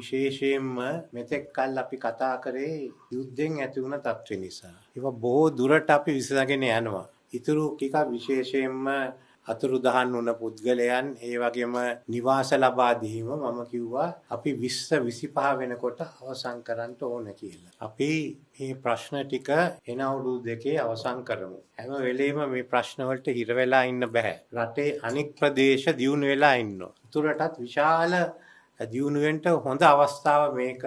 විශේෂයෙන්ම මෙතෙක් කල් අපි කතා කරේ යුද්ධෙන් ඇති වුණ තත්ත්ව නිසා. ඒවා බොහෝ දුරට අපි විසඳගෙන යනවා. ඊටු ටිකක් විශේෂයෙන්ම අතුරුදහන් වුණ පුද්ගලයන් ඒ වගේම නිවාස ලබා දීම මම කිව්වා අපි 20 25 වෙනකොට අවසන් කරන්න ඕන කියලා. අපි මේ ප්‍රශ්න ටික එන අවුරුදු දෙකේ අවසන් කරමු. හැම වෙලෙම මේ ප්‍රශ්න වලට හිර වෙලා ඉන්න බෑ. රටේ අනෙක් ප්‍රදේශ දියුණු වෙලා ඉන්නවා. උතුරටත් විශාල දියුණුවෙන්ට හොඳ අවස්ථාව මේක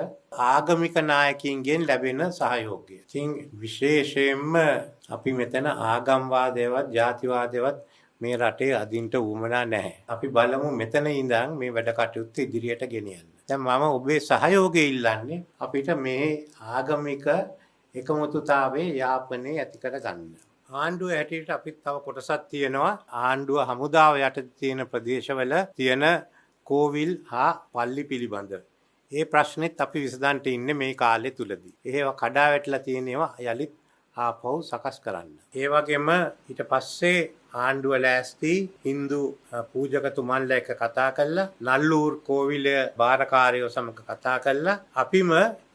ආගමික නායකින්ගෙන් ලැබෙන සහයෝගය. ඉතින් විශේෂයෙන්ම අපි මෙතන ආගම්වාදයවත් ජාතිවාදයවත් මේ රටේ අදින්ට උවමනා නැහැ. අපි බලමු මෙතන ඉඳන් මේ වැඩ කටයුතු ඉදිරියට ගෙනියන්න. දැන් මම ඔබේ සහයෝගය ඉල්ලන්නේ අපිට මේ ආගමික එකමුතුතාවයේ යාපනයේ ඇති කර ගන්න. ආණ්ඩුව හැටියට අපිත් තව කොටසක් තියෙනවා. ආණ්ඩුව හමුදාව යටතේ තියෙන ප්‍රදේශවල තියෙන කෝවිල් හා පල්ලි පිළිබඳ. ඒ ප්‍රශ්නෙත් අපි විසඳන්න ඉන්නේ මේ කාලය තුලදී. ඒවා කඩා වැටලා තියෙන ඒවා යලිත් ආපහු සකස් කරන්න. ඒ වගේම ඊට පස්සේ ආණ්ඩුව ලෑස්ති Hindu පූජකතුමන්ලා එක්ක කතා කරලා නල්ලූර් කෝවිලේ බාරකාරයෝ සමග කතා කරලා අපිම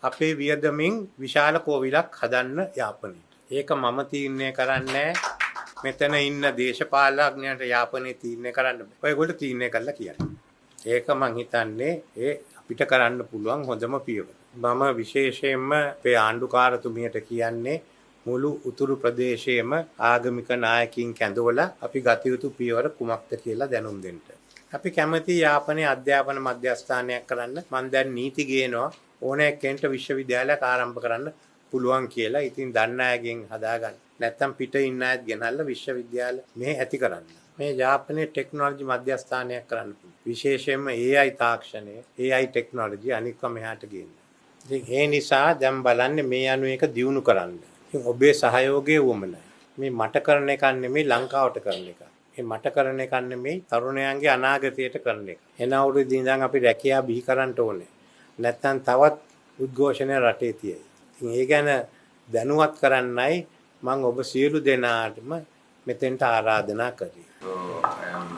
අපේ වියදමින් විශාල කෝවිලක් හදන්න යාපනයේ. ඒක මම තීරණය කරන්නේ මෙතන ඉන්න දේශපාලඥයන්ට යාපනයේ තීරණය කරන්න බෑ. ඔයගොල්ලෝ තීරණය කරලා කියන්නේ. ඒක මං හිතන්නේ ඒ අපිට කරන්න පුළුවන් හොඳම පියවර. මම විශේෂයෙන්ම අපේ ආණ්ඩුකාරතුමියට කියන්නේ මුළු උතුරු ප්‍රදේශයේම ආගමික නායකින් කැඳවලා අපි ගත යුතු පියවර කුමක්ද කියලා දැනුම් දෙන්න. අපි කැමති යාපනයේ අධ්‍යාපන මධ්‍යස්ථානයක් කරන්න. මම දැන් නීති ගේනවා ඕනෑ කෙනෙක්ට විශ්වවිද්‍යාලයක් ආරම්භ කරන්න පුළුවන් කියලා. ඉතින් දන්න අයගෙන් හදාගන්න. නැත්තම් පිට ඉන්න අයත් ගෙනල්ලා විශ්වවිද්‍යාල මේ ඇති කරන්න. මේ යාපනයේ ටෙක්නොලොජි මධ්‍යස්ථානයක් කරන්න පුළුවන්. විශේෂයෙන්ම AI තාක්ෂණය, AI ටෙක්නොලොජි අනික්ව මෙහාට ගේන්න. ඉතින් ඒ නිසා දැන් බලන්නේ මේ අනුව එක දියුණු කරන්න. ඉතින් ඔබේ සහයෝගය වුමනයි. මේ මට කරන එකක් නෙමෙයි ලංකාවට කරන එකක්. මේ මට කරන එකක් නෙමෙයි තරුණයන්ගේ අනාගතයට කරන එක. එන අවුරුද්දේ ඉඳන් අපි රැකියාව බිහි කරන්න ඕනේ. නැත්තම් තවත් උද්ඝෝෂණ රටේ තියෙයි. ඉතින් ඒ ගැන දැනුවත් කරන්නයි මම ඔබ සියලු දෙනාටම මෙතෙන්ට ආරාධනා කරේ. So I am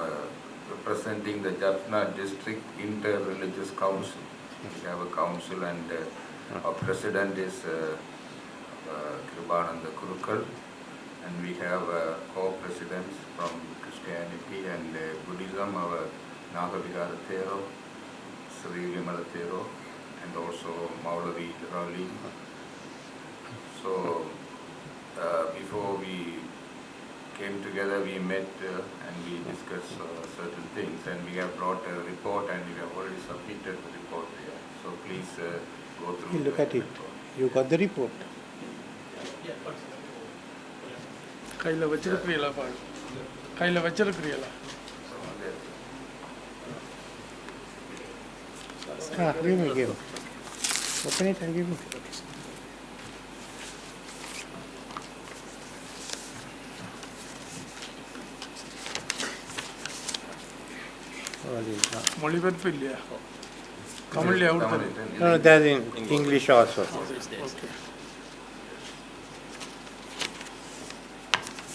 representing the Jaffna District Inter-Religious Council. We have a council and our president is Kribananda Kurukal, and we have co-presidents from Christianity and Buddhism, our Nagavihara Thero, Sri Vimala Thero, and also Maulavi Rali. So before we came together, we met and we discussed certain things, and we have brought a report and we have already submitted the report here. So please go through. You look at it. You got the report. கையில் வச்சிருக்கிறீங்களா பாரு கையில் வச்சிருக்கிறீங்களா give me. Open it and give me. மொழிபெயர்ப்பு இல்லையா தமிழ்ல எவ்வளவு No, that's in English also. Okay.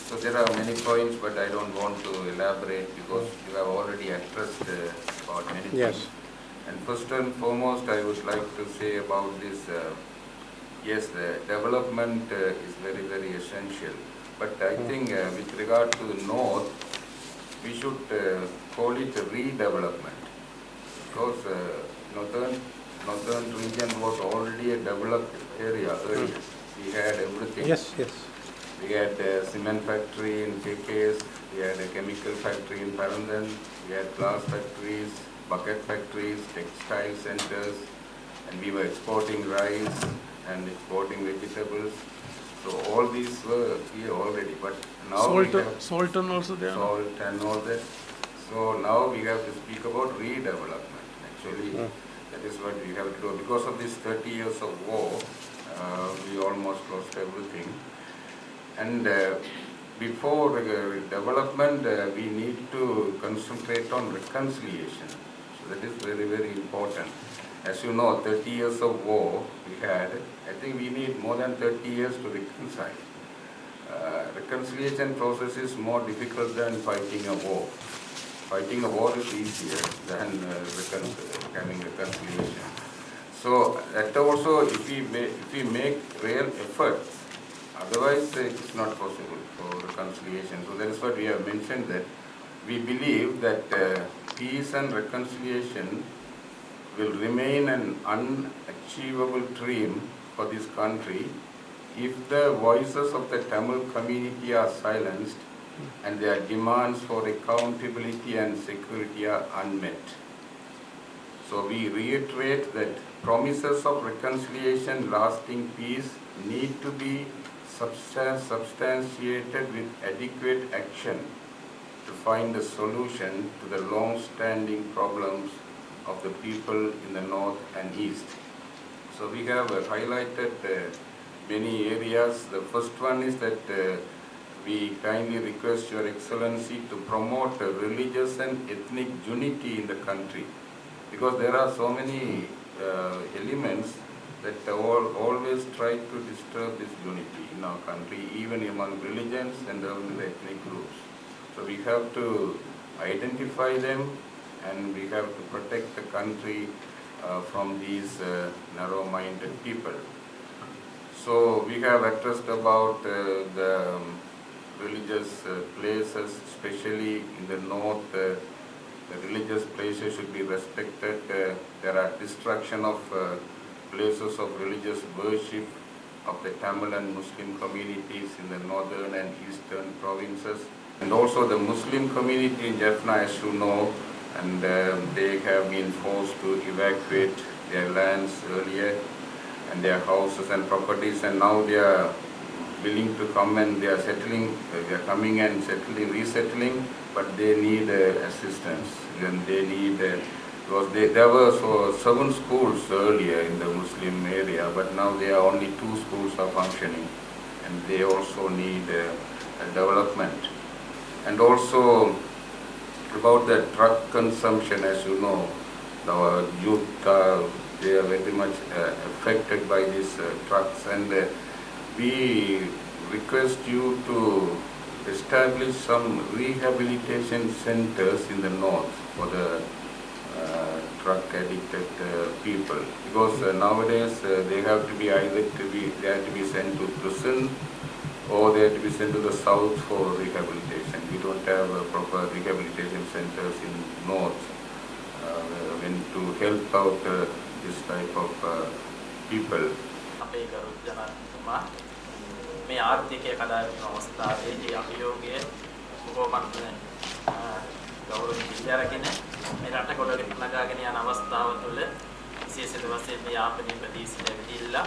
So there are many points, but I don't want to elaborate because you have already addressed about many Yes. things. And first and foremost, I would like to say about this. Yes, the development is very, very essential. But I think with regard to the north, we should call it a redevelopment, because northern region was already a developed area earlier. We had everything. Yes. We had a cement factory in KKS, we had a chemical factory in Parandan, we had glass factories, bucket factories, textile centers, and we were exporting rice and exporting vegetables. So all these were here already, but now salt and also there. Salt and all that. So now we have to speak about redevelopment. Actually, that is what we have to do. Because of this 30 years of war, we almost lost everything. And before development, we need to concentrate on reconciliation. So that is very, very important. As you know, 30 years of war we had. I think we need more than 30 years to reconcile. Reconciliation process is more difficult than fighting a war. Fighting a war is easier than having reconciliation. So that also, if we make real efforts, otherwise it is not possible for reconciliation. So that is what we have mentioned, that we believe that peace and reconciliation will remain an unachievable dream for this country if the voices of the Tamil community are silenced and their demands for accountability and security are unmet. So we reiterate that promises of reconciliation, lasting peace need to be substantiated with adequate action to find a solution to the long-standing problems of the people in the north and east. So we have highlighted many areas. The first one is that we kindly request Your Excellency to promote religious and ethnic unity in the country, because there are so many elements that always try to disturb this unity in our country, even among religions and among the ethnic groups. So we have to identify them, and we have to protect the country from these narrow-minded people. So we have addressed about the religious places, especially in the north. The religious places should be respected. There are destruction of places of religious worship of the Tamil and Muslim communities in the northern and eastern provinces. And also the Muslim community in Jaffna, as you know, and they have been forced to evacuate their lands earlier and their houses and properties, and now they are willing to come and they are settling, they are coming and settling, resettling, but they need assistance, and they need, because there were 7 schools earlier in the Muslim area, but now there are only 2 schools are functioning, and they also need a development. And also about the drug consumption, as you know, the youth, they are very much affected by these drugs, and we request you to establish some rehabilitation centers in the north for the drug addicted people, because nowadays they have to be they have to be sent to prison, or they have to be sent to the south for rehabilitation. We don't have proper rehabilitation centers in north when to help out this type of people. මේ ආර්ථිකය කඩාවැටෙන අවස්ථාවේදී අභියෝගයේ බොහෝමත්ම ගෞරවයෙන් පිළිඅරගෙන මේ රට ගොඩට නගාගෙන යන අවස්ථාව තුළ විශේෂිත වශයෙන් මේ යාපනයේ ප්‍රදේශයට ඇවිදilla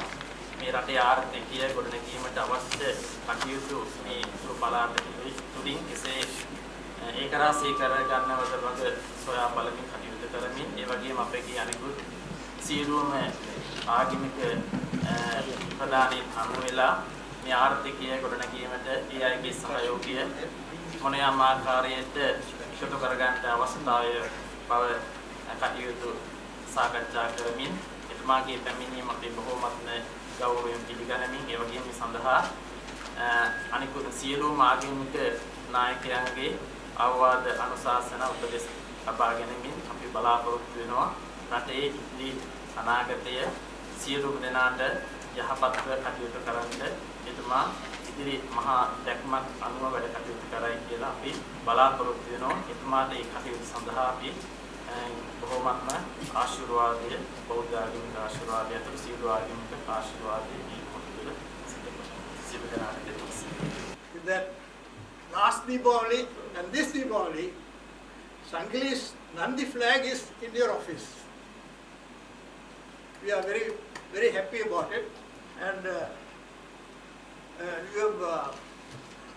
මේ රටේ ආර්ථිකය ගොඩනැගීමට අවශ්‍ය කටයුතු මේ පළාත තුලින් කෙසේ ඒකරාශී කර ගන්නවද වගේ සොයා බලමින් කටයුතු කරමින් ඒ වගේම අපගේ අනිකුත් සියලුම ආගමික ප්‍රධානීන් හමු වෙලා මේ ආර්ථිකය ගොඩනැගීමට ඒ අයගේ සහයෝගය මොනියම් ආකාරයට එකතු කරගන්න අවස්ථාවේ බව කටයුතු සාකච්ඡා කරමින් එතුමාගේ පැමිණීම අපි බොහෝමත්ම ගෞරවයෙන් පිළිගනිමින් ඒ වගේම මේ සඳහා අනිකුත් සියලුම ආගමික නායකයන්ගේ අවවාද අනුශාසන උපදෙස් ලබා ගැනීමෙන් අපි බලාපොරොත්තු වෙනවා රටේ ඉදිරි අනාගතය සියලුම දෙනාට යහපත්ව කටයුතු කරන්න එතුමා ඉදිරි මහා දැක්මක් අනුව වැඩ කටයුතු කරයි කියලා අපි බලාපොරොත්තු වෙනවා. එතුමාට ඒ කටයුතු සඳහා අපි බොහොමත්ම ආශිර්වාදය, බෞද්ධ ආගමික ආශිර්වාදය, අතුරු සියලු ආගමික ආශිර්වාදය මේ මොහොතේ සිදු කරන්න that last Deepavali and this Deepavali, Sangli's Nandi flag is in your office. We are very, very happy about it, and you have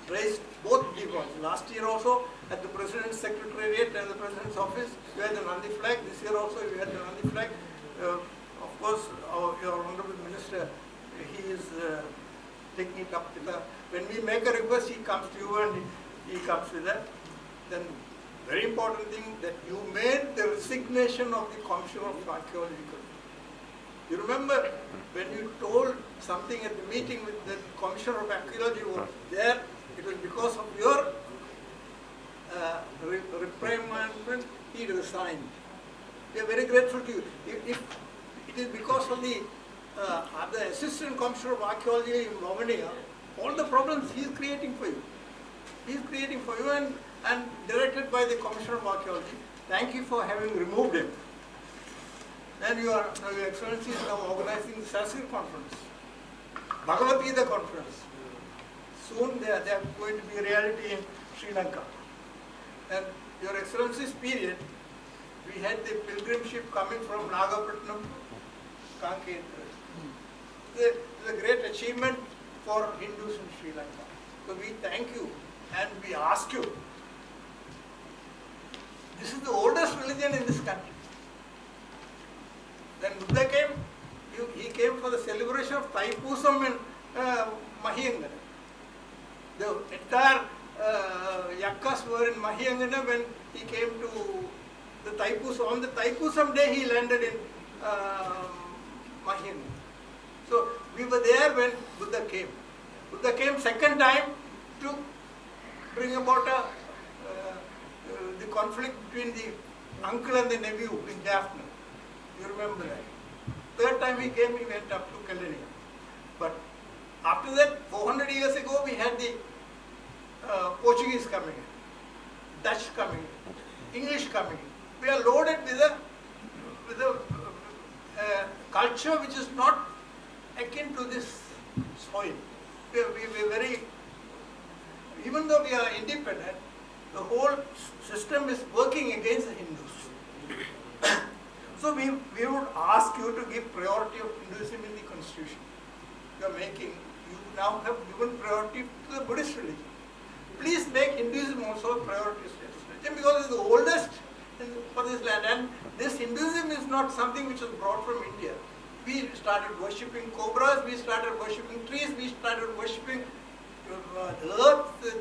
raised both Deepawalis. Last year also at the President's Secretariat and the President's office, you had the Nandi flag. This year also you had the Nandi flag. Of course, your Honorable Minister, he is taking it up with us. When we make a request, he comes to you and he comes with that. Then very important thing that you made the resignation of the Commissioner of Archaeological. You remember when you told something at the meeting with the Commissioner of Archaeology was there, it was because of your reprimand, he resigned. We are very grateful to you. It is because of the Assistant Commissioner of Archaeology in Romania, all the problems he is creating for you. He is creating for you and directed by the Commissioner of Archaeology. Thank you for having removed him. Then Your Excellency is now organizing the Sanskrit conference, Bhagavad Gita conference. Soon they are going to be a reality in Sri Lanka. And Your Excellency's period, we had the pilgrim ship coming from Nagapattinam, Kanke. It's a great achievement for Hindus in Sri Lanka. So we thank you and we ask you. This is the oldest religion in this country. When Buddha came, he came for the celebration of Thaipusam in Mahiyangana. The entire Yakkas were in Mahiyangana when he came to the Thaipusam. On the Thaipusam day he landed in Mahiyangana. So we were there when Buddha came. Buddha came second time to bring about the conflict between the uncle and the nephew in Daphne. You remember that. Third time he came, he went up to Kelania. But after that, 400 years ago, we had the Portuguese coming in, Dutch coming in, English coming in. We are loaded with a culture which is not akin to this soil. We are very, even though we are independent, the whole system is working against the Hindus. So we would ask you to give priority of Hinduism in the constitution. You now have given priority to the Buddhist religion. Please make Hinduism also a priority religion because it's the oldest for this land. And this Hinduism is not something which was brought from India. We started worshipping cobras, we started worshipping trees, we started worshipping the earth, the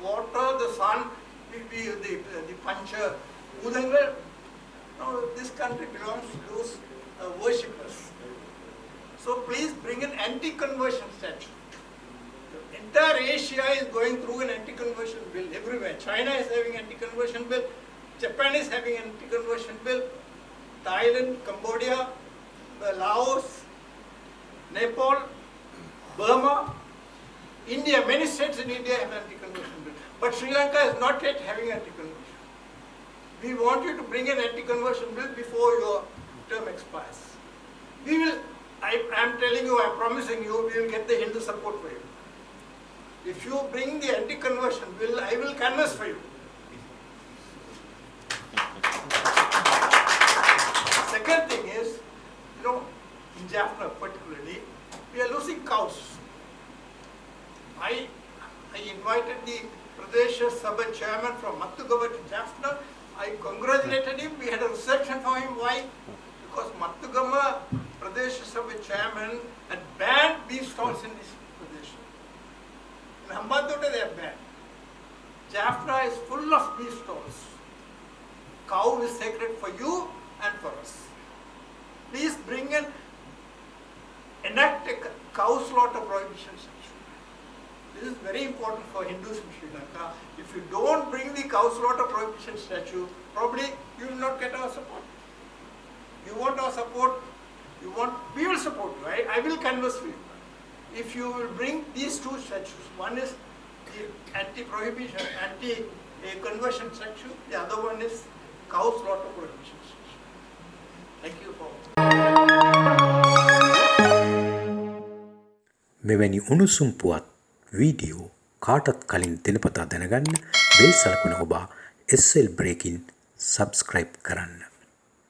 water, the sun, the Pancha Bhutanga. Now this country belongs to those worshippers. So please bring an anti-conversion statute. The entire Asia is going through an anti-conversion bill everywhere. China is having anti-conversion bill, Japan is having anti-conversion bill, Thailand, Cambodia, Laos, Nepal, Burma, India, many states in India have anti-conversion bill. But Sri Lanka is not yet having anti-conversion. We want you to bring an anti-conversion bill before your term expires. We will, I am telling you, I am promising you, we will get the Hindu support for you. If you bring the anti-conversion bill, I will canvass for you. Second thing is, in Jaffna particularly, we are losing cows. I invited the Pradesh Sabha chairman from Mattugava to Jaffna. I congratulated him. We had a reception for him. Why? Because Mattugama Pradesh Sabha chairman had banned beef stalls in this Pradesh. In Hambantota they have banned. Jaffna is full of beef stalls. Cow is sacred for you and for us. Please enact a cow slaughter prohibition statute. This is very important for Hindus in Sri Lanka. If you don't bring the cow slaughter prohibition statute, probably you will not get our support. You want our support, we will support you. I will canvass for you. If you will bring these two statutes, one is the anti-prohibition, anti-conversion statute, the other one is cow slaughter prohibition statute. Thank you for මෙවැනි උණුසුම් පුවත් video කාටත් කලින් දිනපතා දැනගන්න bell සලකුණ ඔබා SL Breaking subscribe කරන්න.